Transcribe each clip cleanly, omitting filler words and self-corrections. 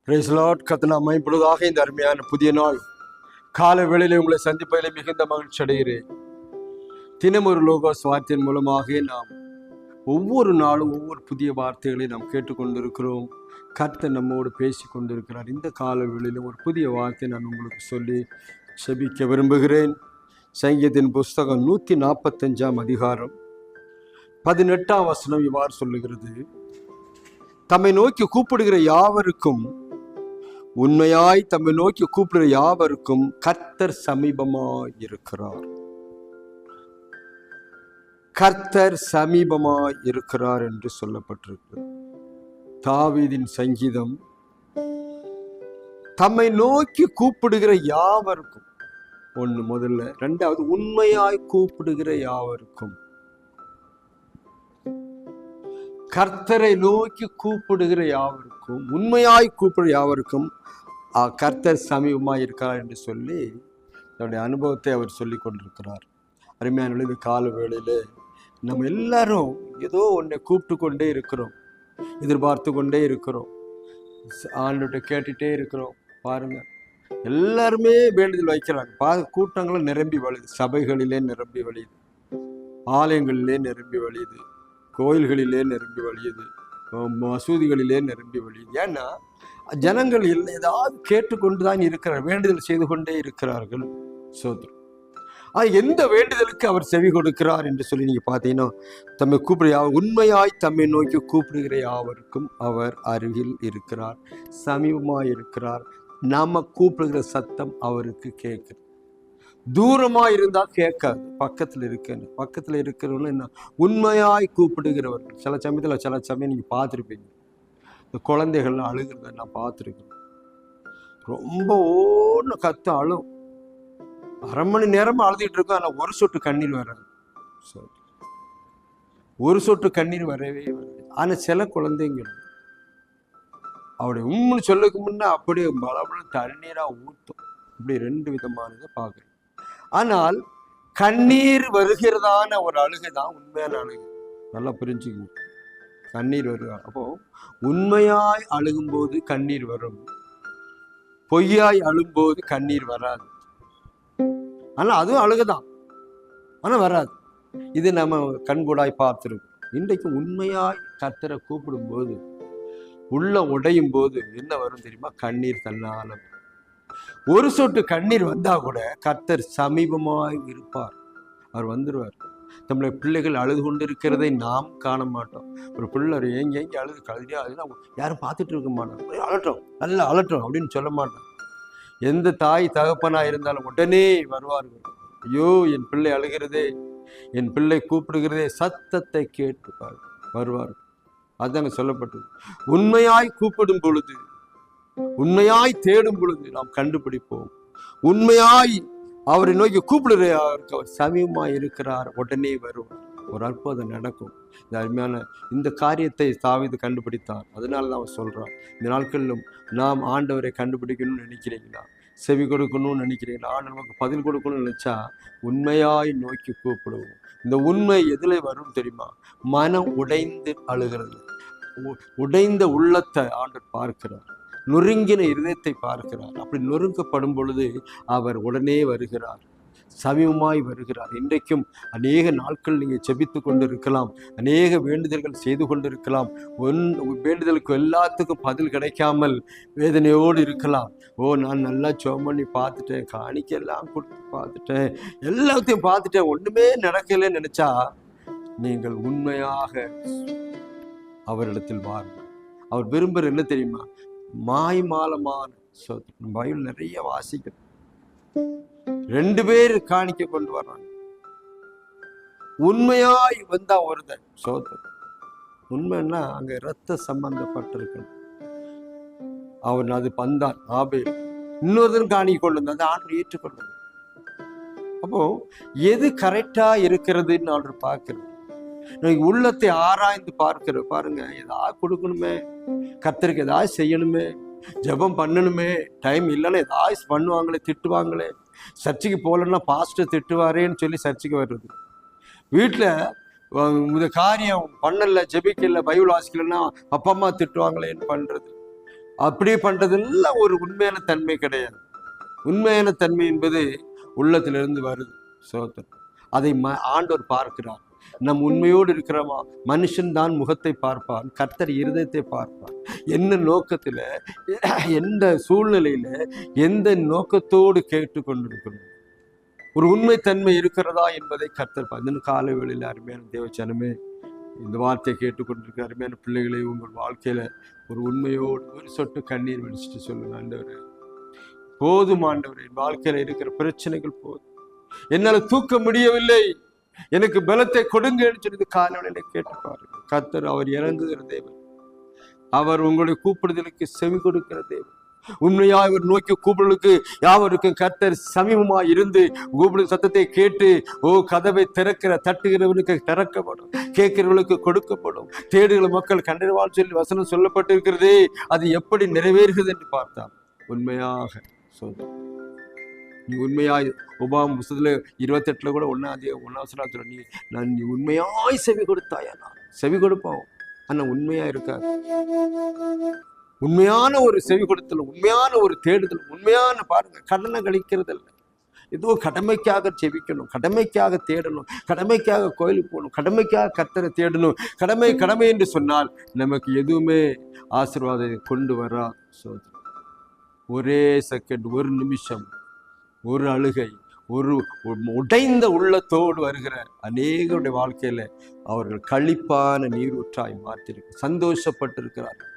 Price Lord. கர்த்தர் இப்பொழுதாக இந்த அருமையான புதிய நாள் காலை வேளையிலே உங்களை சந்திப்பதிலே மிகுந்த மகிழ்ச்சி அடைகிறேன். தினம் ஒரு லோகோஸ் வார்த்தையின் மூலமாக நாம் ஒவ்வொரு நாளும் ஒவ்வொரு புதிய வார்த்தைகளை நாம் கேட்டுக்கொண்டிருக்கிறோம். கர்த்தர் நம்மோடு பேசி கொண்டிருக்கிறார். இந்த கால வேளையிலும் ஒரு புதிய வார்த்தை நான் உங்களுக்கு சொல்லி செபிக்க விரும்புகிறேன். சங்கீதத்தின் புஸ்தகம் 145 அதிகாரம் 18 வசனம் இவ்வாறு சொல்லுகிறது: தம்மை நோக்கி கூப்பிடுகிற யாவருக்கும், உண்மையாய் தம்மை நோக்கி கூப்பிடுகிற யாவருக்கும் கர்த்தர் சமீபமாய் இருக்கிறார். கர்த்தர் சமீபமாய் இருக்கிறார் என்று சொல்லப்பட்டிருக்கிறது. தாவீதின் சங்கீதம். தம்மை நோக்கி கூப்பிடுகிற யாவருக்கும், ஒன்று முதல்ல. ரெண்டாவது, உண்மையாய் கூப்பிடுகிற யாவருக்கும். கர்த்தரை நோக்கி கூப்பிடுகிற யாவருக்கும், உண்மையாய் கூப்பிடுகிற யாவருக்கும் கர்த்தர் சமீபமாய் இருக்கிறார் என்று சொல்லி தன்னுடைய அனுபவத்தை அவர் சொல்லி கொண்டிருக்கிறார். அருமையான இந்த கால வேளையில நம்ம எல்லாரும் ஏதோ ஒன்றை கூப்பிட்டு கொண்டே இருக்கிறோம், எதிர்பார்த்து கொண்டே இருக்கிறோம், ஆண்டவர்கிட்ட கேட்டுட்டே இருக்கிறோம். பாருங்க, எல்லாருமே வேண்டுதல் வைக்கிறாங்க. கூட்டங்களும் நிரம்பி வழியுது, சபைகளிலே நிரம்பி வழியுது, ஆலயங்களிலே நிரம்பி வழியுது, கோயில்களிலே நிரம்பி வழியுது, மசூதிகளிலே நிரம்பி வழியுது. ஏன்னா ஜனங்கள் ஏதாவது கேட்டுக்கொண்டு தான் இருக்கிறார், வேண்டுதல் செய்து கொண்டே இருக்கிறார்கள். சோதரம். எந்த வேண்டுதலுக்கு அவர் செவி கொடுக்கிறார் என்று சொல்லி நீங்க பார்த்தீங்கன்னா, தம்மை கூப்பிடுற உண்மையாய் தம்மை நோக்கி கூப்பிடுகிற யாவருக்கும் அவர் அருகில் இருக்கிறார், சமீபமாய் இருக்கிறார். நாம கூப்பிடுகிற சத்தம் அவருக்கு கேட்குது. தூரமா இருந்தா கேட்காது, பக்கத்துல இருக்குன்னு. பக்கத்துல இருக்கிறவங்க என்ன, உண்மையாய் கூப்பிடுகிறவர்கள். சில சமயம் நீங்க பார்த்துருப்பீங்க, இந்த குழந்தைகள்லாம் அழுகிறத நான் பார்த்துருக்கேன். ரொம்ப ஓன்னு கத்த அழும், அரை மணி நேரமா அழுதுட்டு இருக்கும். ஆனால் ஒரு சொட்டு கண்ணீர் வராது, ஒரு சொட்டு கண்ணீர் வரவே வராது. ஆனா சில குழந்தைங்கள் அவருடைய உண்மைன்னு சொல்லுக்கு முன்னா அப்படியே பலபல தண்ணீரா ஊற்றும். இப்படி ரெண்டு விதமானதை பார்க்குறேன். ஆனால் கண்ணீர் வருகிறதான ஒரு அழுகை தான் உண்மையான அழுகை. நல்லா புரிஞ்சுக்கணும், கண்ணீர் வருவார். அப்போ உண்மையாய் அழுகும்போது கண்ணீர் வரும், பொய்யாய் அழும்போது கண்ணீர் வராது. ஆனா அதுவும் அழுகுதான், ஆனா வராது. இது நம்ம கண்கூடாய் பார்த்துருக்கோம். இன்றைக்கு உண்மையாய் கர்த்தரை கூப்பிடும்போது, உள்ள உடையும் போது என்ன வரும் தெரியுமா? கண்ணீர் தன்னால. ஒரு சொட்டு கண்ணீர் வந்தா கூட கர்த்தர் சமீபமாய் இருப்பார், அவர் வந்துடுவார். நம்மளுடைய பிள்ளைகள் அழுது கொண்டு இருக்கிறதை நாம் காண மாட்டோம். ஒரு பிள்ளை ஏங்கி அழுது கழுதியா அழுதுனா யாரும் பார்த்துட்டு இருக்க மாட்டோம். அழட்டும், நல்லா அழட்டும் அப்படின்னு சொல்ல மாட்டோம். எந்த தாய் தகப்பனா இருந்தாலும் உடனே வருவார்கள். ஐயோ, என் பிள்ளை அழுகிறதே, என் பிள்ளை கூப்பிடுகிறதே, சத்தத்தை கேட்டு வருவார்கள். அதுதாங்க சொல்லப்பட்டது. உண்மையாய் கூப்பிடும் பொழுது, உண்மையாய் தேடும் பொழுது நாம் கண்டுபிடிப்போம். உண்மையாய் அவரை நோக்கி கூப்பிடுற அவருக்கு அவர் சமீபமாய் இருக்கிறார், உடனே வருவார். ஒரு அற்புதம் நடக்கும். இந்த அருமையான இந்த காரியத்தை தாவீது கண்டுபிடித்தார். அதனால தான் அவர் சொல்றான், இந்த நாட்களிலும் நாம் ஆண்டவரை கண்டுபிடிக்கணும்னு நினைக்கிறீங்களா, செவி கொடுக்கணும்னு நினைக்கிறீங்களா, ஆண்டவர் நமக்கு பதில் கொடுக்கணும்னு நினைச்சா உண்மையாய் நோக்கி கூப்பிடுவோம். இந்த உண்மை எதுல வரும் தெரியுமா? மனம் உடைந்து அழுகிறது, உடைந்த உள்ளத்தை ஆண்டவர் பார்க்கிறார், நொறுங்கின இருதயத்தை பார்க்கிறார். அப்படி நொறுங்கப்படும் பொழுது அவர் உடனே வருகிறார், சமீபமாய் வருகிறார். இன்றைக்கும் அநேக நாட்கள் நீங்கள் செபித்து கொண்டு இருக்கலாம், அநேக வேண்டுதல்கள் செய்து கொண்டு இருக்கலாம். வேண்டுதலுக்கு எல்லாத்துக்கும் பதில் கிடைக்காமல் வேதனையோடு இருக்கலாம். நான் நல்லா ஜெபம் பண்ணி பார்த்துட்டேன், காணிக்கை எல்லாம் கொடுத்து பார்த்துட்டேன், எல்லாத்தையும் பார்த்துட்டேன், ஒண்ணுமே நடக்கலைன்னு நினைச்சா நீங்கள் உண்மையாக அவரிடத்தில் வாருங்கள். அவர் விரும்புகிற என்ன தெரியுமா? மாய்மாலமான சோத்திரம். பைபிள் நிறைய வாசிக்கிறோம். 2 பேர் காணிக்க கொண்டு வர்றாங்க. உண்மையாய் வந்தா ஒருத்தன் சோத்திரம். உண்மைன்னா அங்க இரத்த சம்பந்தப்பட்டிருக்கணும். அவன் அது பந்தான் ஆபேல். இன்னொருத்தன் காணிக்க கொண்டு வந்தா ஆண்டு ஏற்றுக்கொண்டது. அப்போ எது கரெக்டா இருக்கிறதுன்னு ஆண்டு பார்க்கிறது. உள்ளத்தை ஆராய்ந்து பாருங்க. ஏதாவது கொடுக்கணுமே, கர்த்தருக்கு ஏதாவது செய்யணுமே, ஜெபம் பண்ணணுமே, டைம் இல்லைன்னா ஏதாவது பண்ணுவாங்களே, திட்டுவாங்களே, சர்ச்சைக்கு போகலன்னா பாஸ்டர் திட்டுவாரேன்னு சொல்லி சர்ச்சைக்கு வர்றது. வீட்டில் இந்த காரியம் பண்ணல, ஜெபிக்கல, பைபிள் வாசிக்கலன்னா அப்பா அம்மா திட்டுவாங்களேன்னு பண்றது. அப்படி பண்றதெல்லாம் ஒரு உண்மையான தன்மை கிடையாது. உண்மையான தன்மை என்பது உள்ளத்திலிருந்து வருது. சோதரம் அதை ஆண்டவர் பார்க்கிறார். நம் உண்மையோடு இருக்கிறோமா? மனுஷன் தான் முகத்தை பார்ப்பான், கர்த்தர் இருதயத்தை பார்ப்பான். என்ன நோக்கத்துல, எந்த சூழ்நிலையில, எந்த நோக்கத்தோடு கேட்டுக்கொண்டிருக்கணும், ஒரு உண்மை தன்மை இருக்கிறதா என்பதை கர்த்தர் பார்த்து. காலை வேளையில அருமையான தேவச்சனமே, இந்த வார்த்தையை கேட்டுக்கொண்டிருக்கிற அருமையான பிள்ளைகளை, உங்கள் வாழ்க்கையில ஒரு உண்மையோடு ஒரு சொட்டு கண்ணீர் வடிச்சுட்டு சொல்லுங்க, ஆண்டவரே போதும் ஆண்டவரே, என் வாழ்க்கையில இருக்கிற பிரச்சனைகள் போதும், என்னால தூக்க முடியவில்லை, எனக்கு பலத்தை கொடுங்கன்னு சொல்லி காலையில கேட்டு பாருங்க. கர்த்தர் அவர் இறங்குகிற தேவன், அவர் உங்களுடைய கூப்பிடுதலுக்கு செவி கொடுக்கிற தேவன். உண்மையா இவர் நோக்கி கூப்பிடுதலுக்கு யாவருக்கும் கர்த்தர் சமீபமாய் இருந்து கூப்பிடும் சத்தத்தை கேட்டு, கதவை திறக்கிற, தட்டுகிறவனுக்கு திறக்கப்படும், கேட்கிறவர்களுக்கு கொடுக்கப்படும், தேடுகிற மக்கள் கண்டறிவாள் சொல்லி வசனம் சொல்லப்பட்டிருக்கிறதே, அது எப்படி நிறைவேறுகிறது என்று பார்த்தார். உண்மையாக சொல்ற நீ உண்மையாய் உபாகம் புத்தகத்துல 28 கூட 1 நீ உண்மையாய் செவி கொடுத்தாயா? நான் செவி கொடுப்போம், ஆனா உண்மையா இருக்காது. உண்மையான ஒரு செவி கொடுத்தல், உண்மையான ஒரு தேடுதல், உண்மையான பாருங்க, கடனை கழிக்கிறது இல்லை, ஏதோ கடமைக்காக செவிக்கணும், கடமைக்காக தேடணும், கடமைக்காக கோயிலுக்கு போகணும், கடமைக்காக கர்த்தரை தேடணும். கடமை என்று சொன்னால் நமக்கு எதுவுமே ஆசீர்வாதம் கொண்டு வரா. ஒரே செகண்ட், ஒரு நிமிஷம், ஒரு அழுகை, ஒரு உடைந்த உள்ளத்தோடு வருகிற அநேகருடைய வாழ்க்கையில அவர்கள் களிப்பான நீரூற்றாய் மாற்றிருக்கு, சந்தோஷப்பட்டிருக்கிறார்கள்.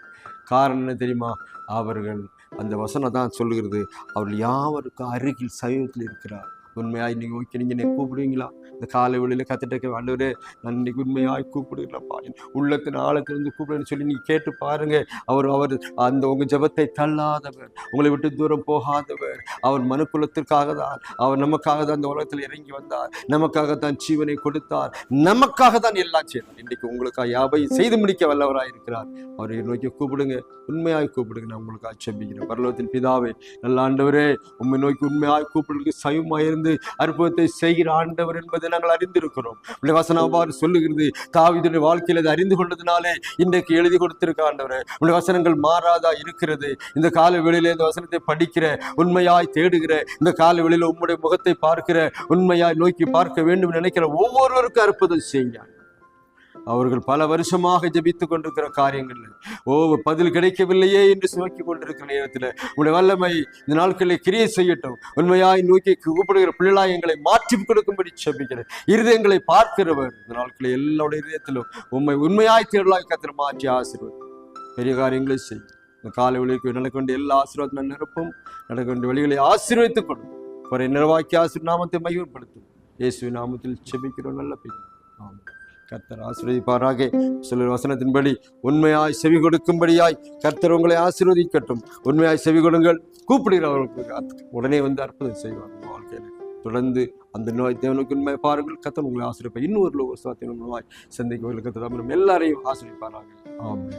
காரணம் என்ன தெரியுமா? அவர்கள், அந்த வசனம் தான் சொல்லுகிறது, அவர்கள் யாவருக்கும் அருகில் சமீபத்தில் இருக்கிறார். உண்மையாய் நீங்க ஓகே, நீங்க என்ன கூப்பிடுவீங்களா? இந்த காலை வெளியில கத்துட்டு ஆண்டவரே, நான் இன்னைக்கு உண்மையாய் கூப்பிடுகிறப்பா, உள்ளத்தின் ஆழத்திலிருந்து கூப்பிடுன்னு சொல்லி நீங்க கேட்டு பாருங்க. அவர் அந்த உங்க ஜெபத்தை தள்ளாதவர், உங்களை விட்டு தூரம் போகாதவர். அவர் மனுக்குலத்திற்காக தான், அவர் நமக்காக தான் இந்த உலகத்தில் இறங்கி வந்தார், நமக்காக தான் ஜீவனை கொடுத்தார், நமக்காக தான் எல்லாம் செய்தார். இன்னைக்கு உங்களுக்காக யாவை செய்து முடிக்க வல்லவராய் இருக்கிறார். அவரை நோக்கி கூப்பிடுங்க, உண்மையாய் கூப்பிடுங்க. நான் உங்களுக்கு ஆட்சேபிக்கிறேன். பரலோகத்தின் பிதாவே, நல்ல ஆண்டவரே, உண்மை நோக்கி உண்மையாய் கூப்பிடுங்க, சயமாயிருந்து அற்புதத்தை செய்கிற ஆண்டவர் என்பதை நாங்கள் அறிந்திருக்கிறோம். வசனம் அவ்வாறு சொல்லுகிறது. தாவீதுடைய வாழ்க்கையில் அதை அறிந்து கொண்டதுனாலே இன்றைக்கு எழுதி கொடுத்திருக்க ஆண்டவரே, உங்களுடைய வசனங்கள் மாறாதா இருக்கிறது. இந்த கால வேளையில இந்த வசனத்தை படிக்கிற, உண்மையாய் தேடுகிற, இந்த கால வேளையில உம்முடைய முகத்தை பார்க்கிற, உண்மையாய் நோக்கி பார்க்க வேண்டும் நினைக்கிற ஒவ்வொருவருக்கும் அற்புதம் செய்ய. அவர்கள் பல வருஷமாக ஜெபித்துக் கொண்டிருக்கிற காரியங்கள் பதில் கிடைக்கவில்லையே என்று நோக்கி கொண்டிருக்கிற நேரத்தில் உங்களுடைய வல்லமை இந்த நாட்களில் கிரியை செய்யட்டும். உண்மையாய் நோக்கி கூப்பிடுகிற பிள்ளைகளாய் எங்களை மாற்றி கொடுக்கும்படி ஜெபிக்கிறேன். இருதயங்களை பார்க்கிறவர் இந்த நாட்களில் எல்லாருடைய இதயத்திலும் உண்மையாய் தேடலாய் கர்த்தர் மாற்றி ஆசீர்வாதம் பெரிய காரியங்களை செய்யும். இந்த காலை வழிக்கு நடக்க வேண்டிய எல்லா ஆசீர்வாதம் நிரப்பும், நடக்க வேண்டிய வழிகளை ஆசீர்வதித்துக் கொள்ளும். குறை நிறைவாக்கி நாமத்தை மகிமைப்படுத்தும். இயேசுவின் நாமத்தில் ஜெபிக்கிறோம் நல்ல பிள்ளை. ஆமென். கர்த்தர் ஆசீர்வதிப்பாராக. சிலர் வசனத்தின்படி உண்மையாய் செவி கொடுக்கும்படியாய் கர்த்தர் உங்களை ஆசீர்வதிக்கட்டும். உண்மையாய் செவி கொடுங்கள், கூப்பிடுகிறவர்களுக்கு உடனே வந்து அற்புதம் செய்வார். வாழ்க்கையில தொடர்ந்து அந்த நோய் தேவனுக்கு உண்மை பாருங்கள். கர்த்தர் உங்களை ஆசீர்வதிப்பார். இன்னொரு சந்திக்க கர்த்தர் எல்லாரையும் ஆசீர்வதிப்பாராக. ஆமென்.